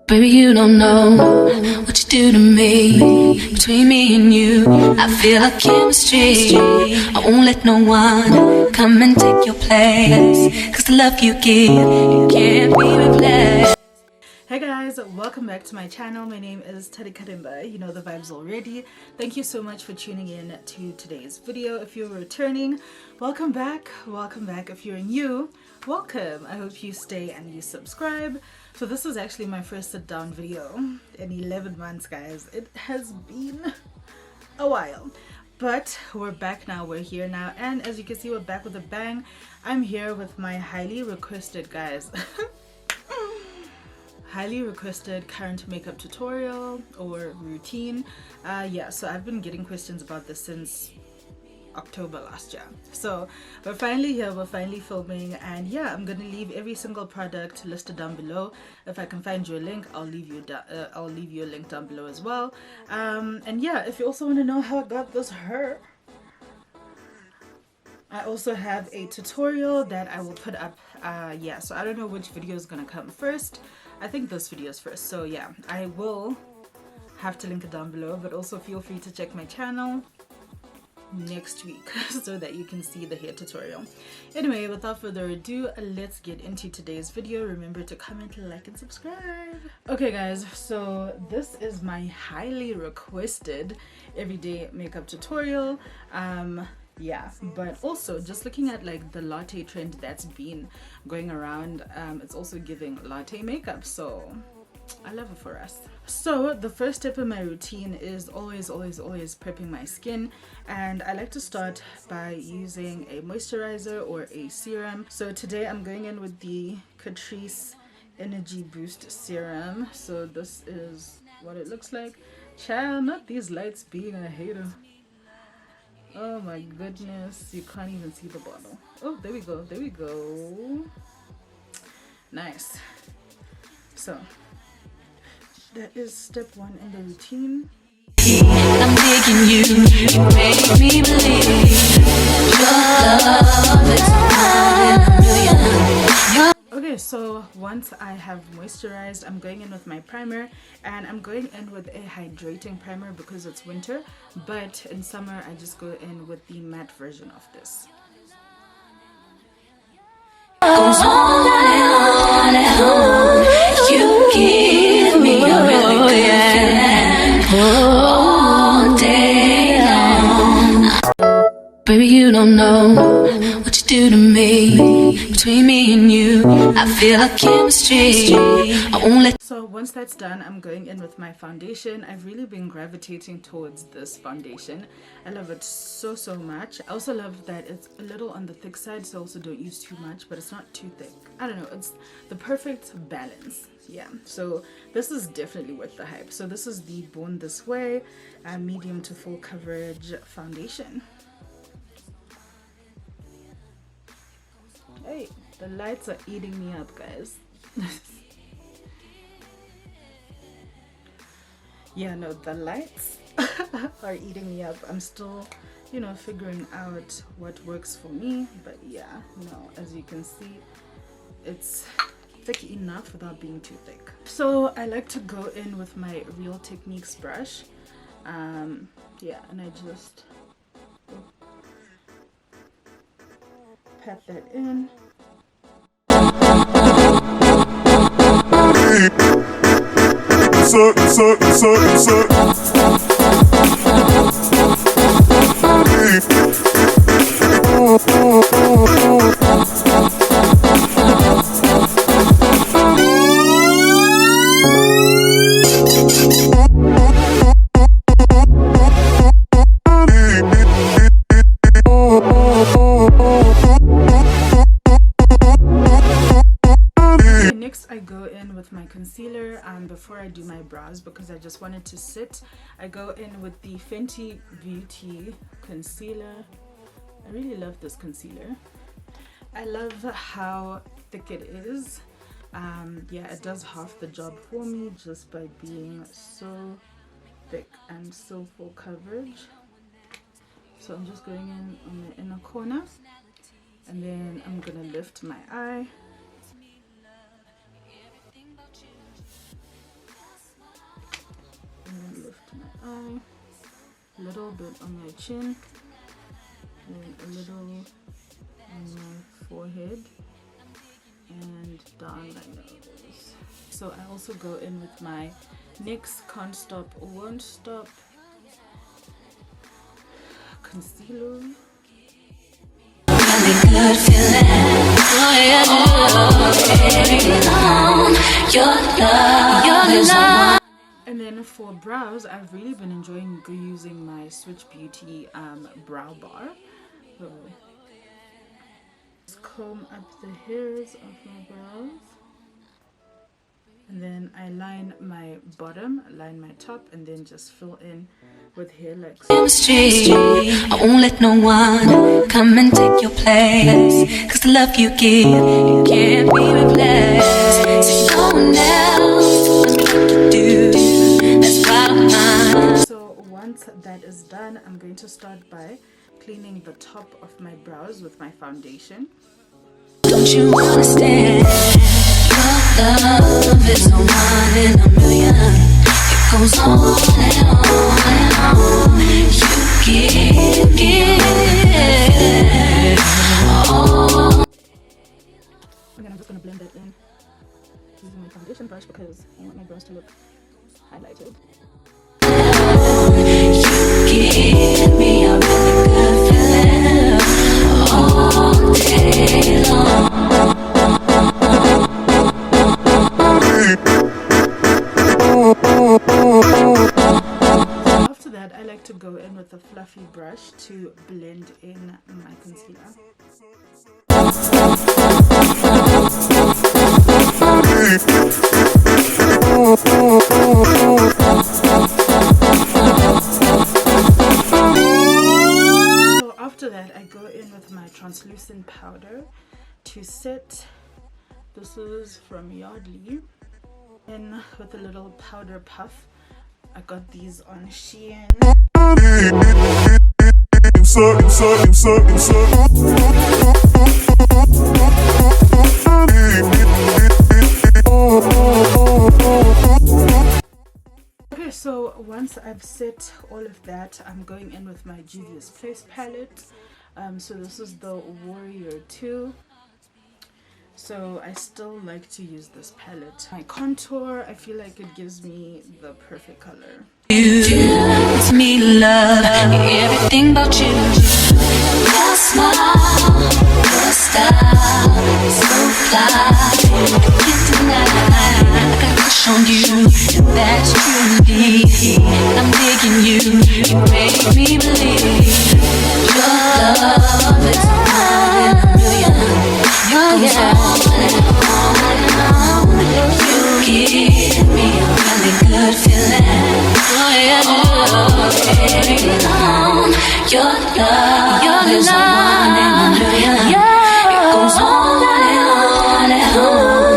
Baby, you don't know what you do to me. Between me and you, I feel like chemistry. I won't let no one come and take your place, 'cause the love you give, it can't be replaced. Hey guys, welcome back to my channel. My name is Tari Karemba. You know the vibes already. Thank you so much for tuning in to today's video. If you're returning, welcome back. Welcome back. If you're new, welcome. I hope you stay and you subscribe. So this is actually my first sit down video in 11 months, guys. It has been a while, but we're back now. We're here now, and as you can see, we're back with a bang. I'm here with my highly requested, guys, highly requested current makeup tutorial or routine. Yeah, so I've been getting questions about this since October last year. So we're finally here, we're finally filming, and yeah, I'm gonna leave every single product listed down below. If I can find you a link, I'll leave you a link down below as well. And yeah, if you also want to know how I got this hair, I also have a tutorial that I will put up. Yeah, so I don't know which video is gonna come first. I think this video is first, so yeah, I will have to link it down below, but also feel free to check my channel next week so that you can see the hair tutorial. Anyway, without further ado, let's get into today's video. Remember to comment, like, and subscribe. Okay guys, so this is my highly requested everyday makeup tutorial. Yeah, but also just looking at like the latte trend that's been going around, it's also giving latte makeup, so I love it for us. So the first step in my routine is always prepping my skin, and I like to start by using a moisturizer or a serum. So today I'm going in with the Krice Energy Boost Serum. So this is what it looks like. Child, not these lights being a hater. Oh my goodness, you can't even see the bottle. Oh, there we go, there we go. Nice. So that is step one in the routine. I'm digging you, you make me believe your love is more than a million. Okay, so once I have moisturized, I'm going in with my primer, and I'm going in with a hydrating primer because it's winter, but in summer I just go in with the matte version of this. Goes on and on. You give me a really good feeling all day long. Baby, you don't know what you do to me. Between me and you, I feel like chemistry. I won't let. So once that's done, I'm going in with my foundation. I've really been gravitating towards this foundation. I love it so much. I also love that it's a little on the thick side, so also don't use too much, but it's not too thick. I don't know, it's the perfect balance. Yeah, so this is definitely worth the hype. So this is the Born This Way medium to full coverage foundation. Hey, the lights are eating me up, guys. Yeah, no, the lights are eating me up. I'm still, you know, figuring out what works for me, but yeah, no, as you can see, it's thick enough without being too thick. So I like to go in with my Real Techniques brush. Yeah, and I just pat that in. Concealer before I do my brows, because I just wanted to sit. I go in with the Fenty Beauty concealer. I really love this concealer. I love how thick it is. Yeah, it does half the job for me just by being so thick and so full coverage. So I'm just going in on the inner corner, and then I'm gonna lift my eye. little bit on my chin, and a little on my forehead, and down my nose. So I also go in with my NYX Can't Stop Won't Stop concealer. Good feeling. Your love. And then for brows, I've really been enjoying using my Switch Beauty brow bar. So just comb up the hairs of my brows, and then I line my bottom, line my top, and then just fill in with hair like so. I won't let no one come and take your place, 'cause the love you give, it can't be replaced. There's no one else to do. That's why I'm mine. So once that is done, I'm going to start by cleaning the top of my brows with my foundation. Don't you understand? Your love is a one in a million. It goes on and on and on. You give oh. And then I'm just going to blend that in using my foundation brush because I want my brows to look highlighted. You give me a really good feeling all day long. After that, I like to go in with a fluffy brush to blend in my concealer. So after that, I go in with my translucent powder to set. This is from Yardley. And with a little powder puff. I got these on Shein. Okay, so once I've set all of that, I'm going in with my Juvia's Place palette. So this is the Warrior 2. So I still like to use this palette. My contour, I feel like it gives me the perfect color. It's me, love, everything about you. Your smile, your style, so fly. I can't deny, I got a crush on you, and that's true indeed. I'm digging you, you make me believe. Your love is one in a million. Goes on and on and on. You give me a really good feeling. All day long. Your love is a one in a million. It goes on and on and on.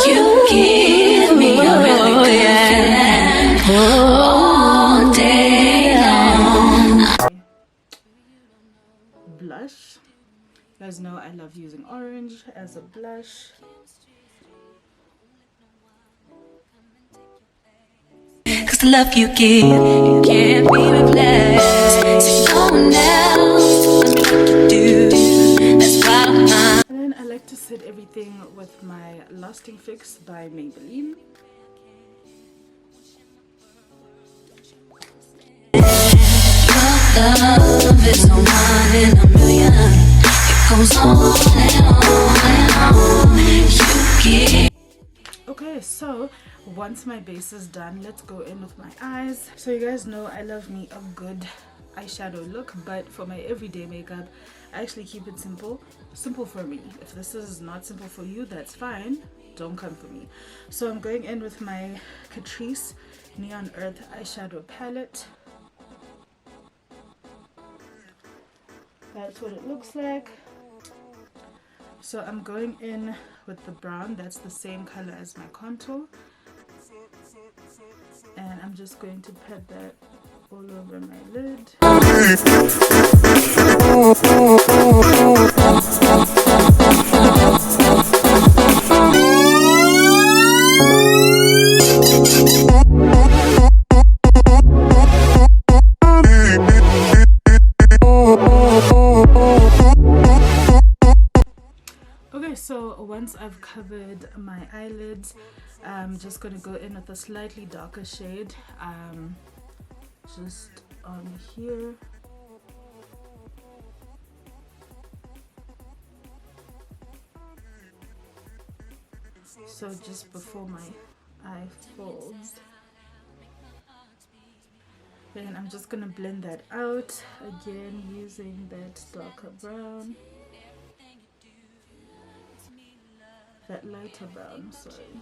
You give me a really good feeling all day long. Blush. You guys know I love using orange as a blush. Cause the love you give, it can't be replaced. There's no one else to do. That's why I'm mine. And then I like to set everything with my Lasting Fix by Maybelline. Your love is a one in a million. It goes on and on and on. You give. Okay, so once my base is done, let's go in with my eyes. So you guys know I love me a good eyeshadow look, but for my everyday makeup, I actually keep it simple for me. If this is not simple for you, that's fine, don't come for me. So I'm going in with my Krice Neon Earth eyeshadow palette. That's what it looks like. So I'm going in with the brown, that's the same color as my contour, and I'm just going to pat that all over my lid. covered my eyelids. I'm just going to go in with a slightly darker shade, just on here. So just before my eye folds. Then I'm just gonna blend that out again using that darker brown, that lighter brown, sorry.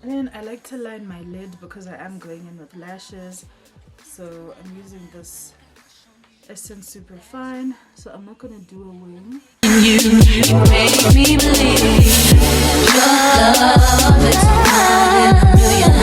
And then I like to line my lid because I am going in with lashes, so I'm using this Essence Super Fine, so I'm not gonna do a wing. You make me believe your love is one in a million.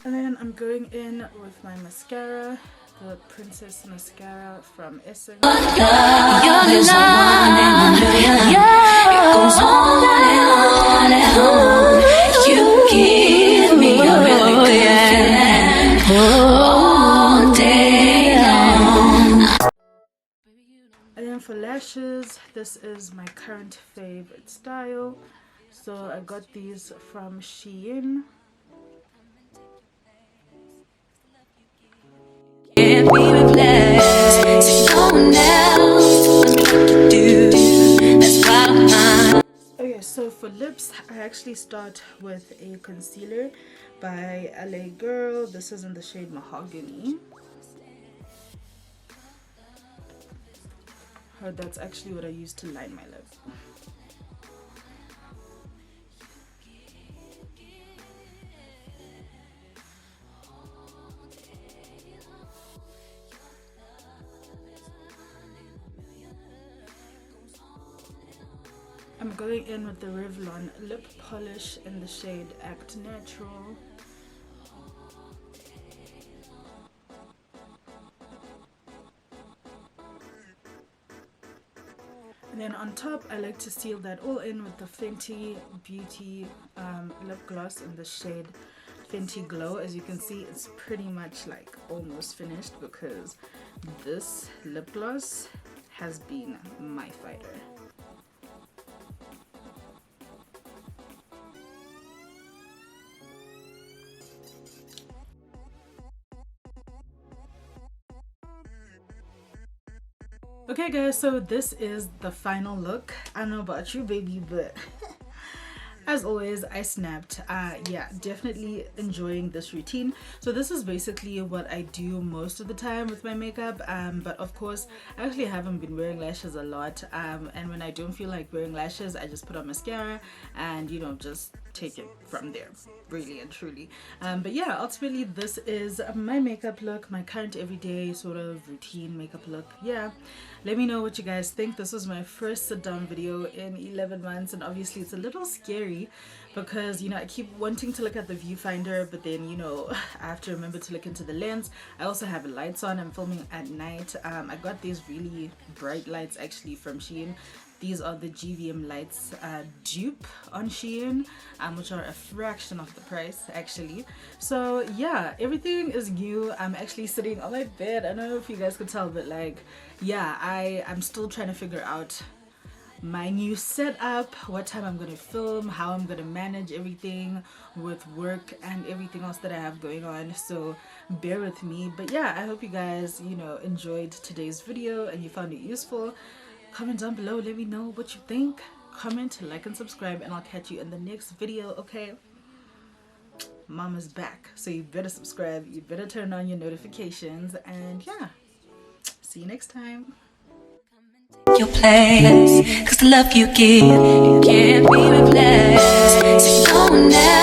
And then I'm going in with my mascara, the Princess mascara from Essence. Your love is one in a million. It goes on and on. You give me a really good feeling all day long. And then for lashes, this is my current favorite style. So I got these from Shein. Can't be replaced. See no one else tells me what to do. That's why I'm Okay, so for lips, I actually start with a concealer by LA Girl. This is in the shade Mahogany. That's actually what I use to line my lips. I'm going in with the Revlon lip polish in the shade Act Natural. And then on top, I like to seal that all in with the Fenty Beauty lip gloss in the shade Fenty Glow. As you can see, it's pretty much like almost finished because this lip gloss has been my fighter. Okay guys, so this is the final look. I don't know about you baby, but as always I snapped. Yeah, definitely enjoying this routine. So this is basically what I do most of the time with my makeup, but of course I actually haven't been wearing lashes a lot, and when I don't feel like wearing lashes, I just put on mascara and, you know, just take it from there, really and truly. But yeah, ultimately this is my makeup look, my current everyday sort of routine makeup look. Yeah, let me know what you guys think. This was my first sit down video in 11 months, and obviously it's a little scary because, you know, I keep wanting to look at the viewfinder, but then, you know, I have to remember to look into the lens. I also have lights on. I'm filming at night. I got these really bright lights actually from Shein. These are the GVM lights dupe on Shein, which are a fraction of the price actually. So yeah, everything is new. I'm actually sitting on my bed. I don't know if you guys could tell, but like, yeah, I'm still trying to figure out my new setup, what time I'm gonna film, how I'm gonna manage everything with work and everything else that I have going on, so bear with me. But yeah, I hope you guys, you know, enjoyed today's video and you found it useful. Comment down below, let me know what you think. Comment, like and subscribe, and I'll catch you in the next video. Okay, Mama's back, so you better subscribe, you better turn on your notifications, and yeah, see you next time. your place, 'cause the love you give, you can't be replaced. See no one else